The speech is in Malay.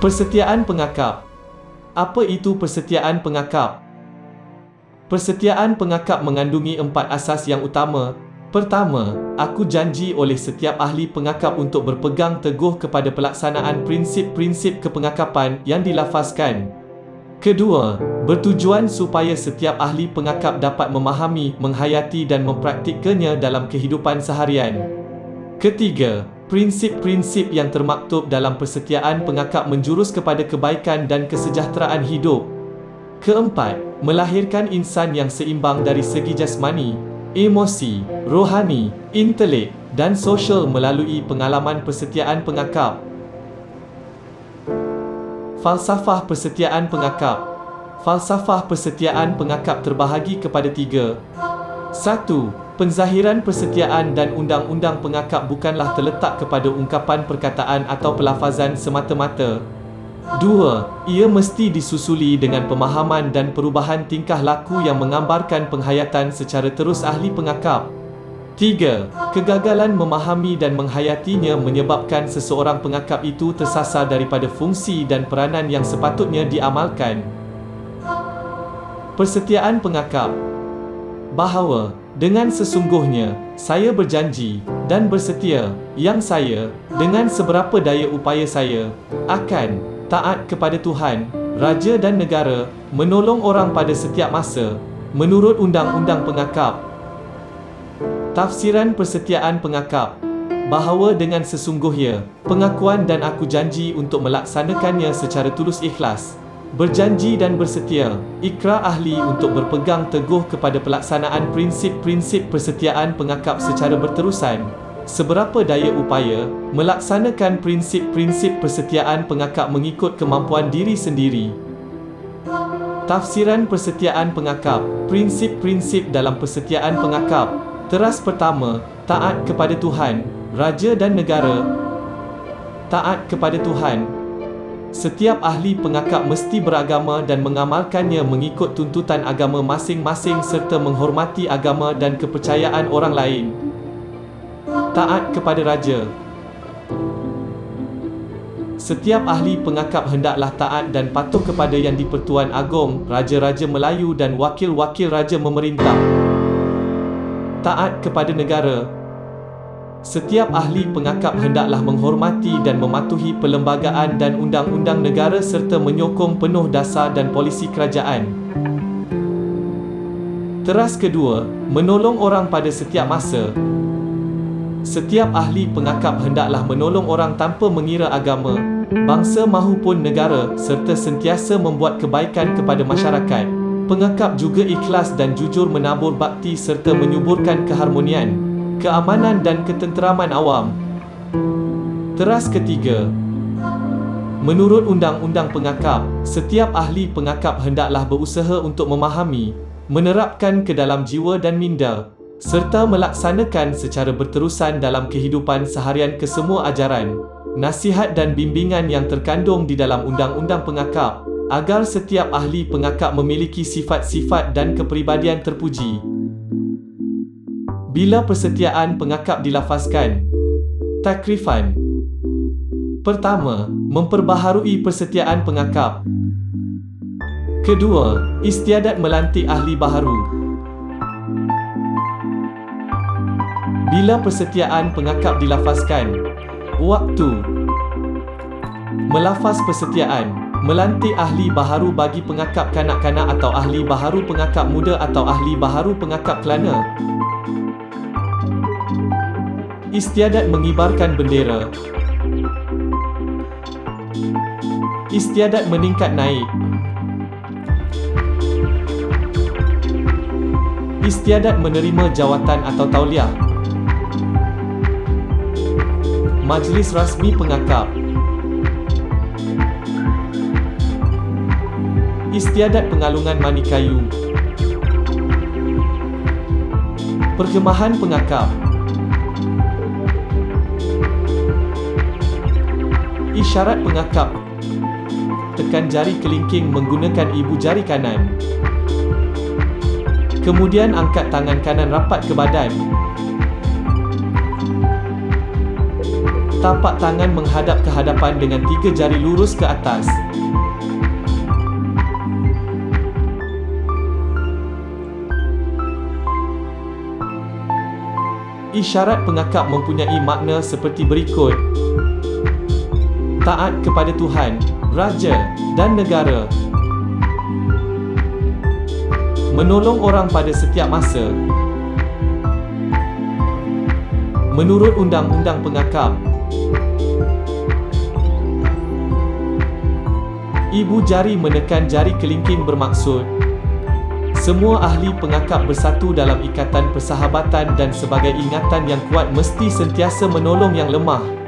Persetiaan pengakap. Apa itu persetiaan pengakap? Persetiaan pengakap mengandungi 4 asas yang utama. Pertama, aku janji oleh setiap ahli pengakap untuk berpegang teguh kepada pelaksanaan prinsip-prinsip kepengakapan yang dilafazkan. Kedua, bertujuan supaya setiap ahli pengakap dapat memahami, menghayati dan mempraktikkannya dalam kehidupan seharian. Ketiga, prinsip-prinsip yang termaktub dalam persetiaan pengakap menjurus kepada kebaikan dan kesejahteraan hidup. Keempat, melahirkan insan yang seimbang dari segi jasmani, emosi, rohani, intelek dan sosial melalui pengalaman persetiaan pengakap. Falsafah persetiaan pengakap. Falsafah persetiaan pengakap terbahagi kepada 3. 1. Penzahiran persetiaan dan undang-undang pengakap bukanlah terletak kepada ungkapan perkataan atau pelafazan semata-mata. 2. Ia mesti disusuli dengan pemahaman dan perubahan tingkah laku yang menggambarkan penghayatan secara terus ahli pengakap. 3. Kegagalan memahami dan menghayatinya menyebabkan seseorang pengakap itu tersasar daripada fungsi dan peranan yang sepatutnya diamalkan. Persetiaan pengakap. Bahawa dengan sesungguhnya saya berjanji dan bersetia yang saya dengan seberapa daya upaya saya akan taat kepada Tuhan, Raja dan negara, menolong orang pada setiap masa menurut undang-undang pengakap. Tafsiran persetiaan pengakap. Bahawa dengan sesungguhnya pengakuan dan aku janji untuk melaksanakannya secara tulus ikhlas. Berjanji dan bersetia, ikrar ahli untuk berpegang teguh kepada pelaksanaan prinsip-prinsip persetiaan pengakap secara berterusan. Seberapa daya upaya, melaksanakan prinsip-prinsip persetiaan pengakap mengikut kemampuan diri sendiri. Tafsiran persetiaan pengakap. Prinsip-prinsip dalam persetiaan pengakap. Teras pertama, taat kepada Tuhan, Raja dan negara. Taat kepada Tuhan. Setiap ahli pengakap mesti beragama dan mengamalkannya mengikut tuntutan agama masing-masing serta menghormati agama dan kepercayaan orang lain. Taat kepada Raja. Setiap ahli pengakap hendaklah taat dan patuh kepada Yang di-Pertuan Agong, Raja-Raja Melayu dan wakil-wakil Raja memerintah. Taat kepada negara. Setiap ahli pengakap hendaklah menghormati dan mematuhi perlembagaan dan undang-undang negara serta menyokong penuh dasar dan polisi kerajaan. Teras kedua, menolong orang pada setiap masa. Setiap ahli pengakap hendaklah menolong orang tanpa mengira agama, bangsa mahupun negara serta sentiasa membuat kebaikan kepada masyarakat. Pengakap juga ikhlas dan jujur menabur bakti serta menyuburkan keharmonian, keamanan dan ketenteraman awam. Teras ketiga, menurut undang-undang pengakap, setiap ahli pengakap hendaklah berusaha untuk memahami, menerapkan ke dalam jiwa dan minda, serta melaksanakan secara berterusan dalam kehidupan seharian kesemua ajaran, nasihat dan bimbingan yang terkandung di dalam undang-undang pengakap, agar setiap ahli pengakap memiliki sifat-sifat dan kepribadian terpuji. Bila persetiaan pengakap dilafazkan. Takrifan. Pertama, memperbaharui persetiaan pengakap. Kedua, istiadat melantik ahli baharu. Bila persetiaan pengakap dilafazkan. Waktu. Melafaz persetiaan, melantik ahli baharu bagi pengakap kanak-kanak atau ahli baharu pengakap muda atau ahli baharu pengakap kelana. Istiadat mengibarkan bendera. Istiadat meningkat naik. Istiadat menerima jawatan atau tauliah. Majlis rasmi pengakap. Istiadat pengalungan mani kayu. Perkemahan pengakap. Isyarat pengakap. Tekan jari kelingking menggunakan ibu jari kanan. Kemudian angkat tangan kanan rapat ke badan. Tapak tangan menghadap ke hadapan dengan 3 jari lurus ke atas. Isyarat pengakap mempunyai makna seperti berikut: taat kepada Tuhan, Raja, dan negara. Menolong orang pada setiap masa. Menurut Undang-Undang Pengakap. Ibu jari menekan jari kelingking bermaksud semua ahli pengakap bersatu dalam ikatan persahabatan dan sebagai ingatan yang kuat mesti sentiasa menolong yang lemah.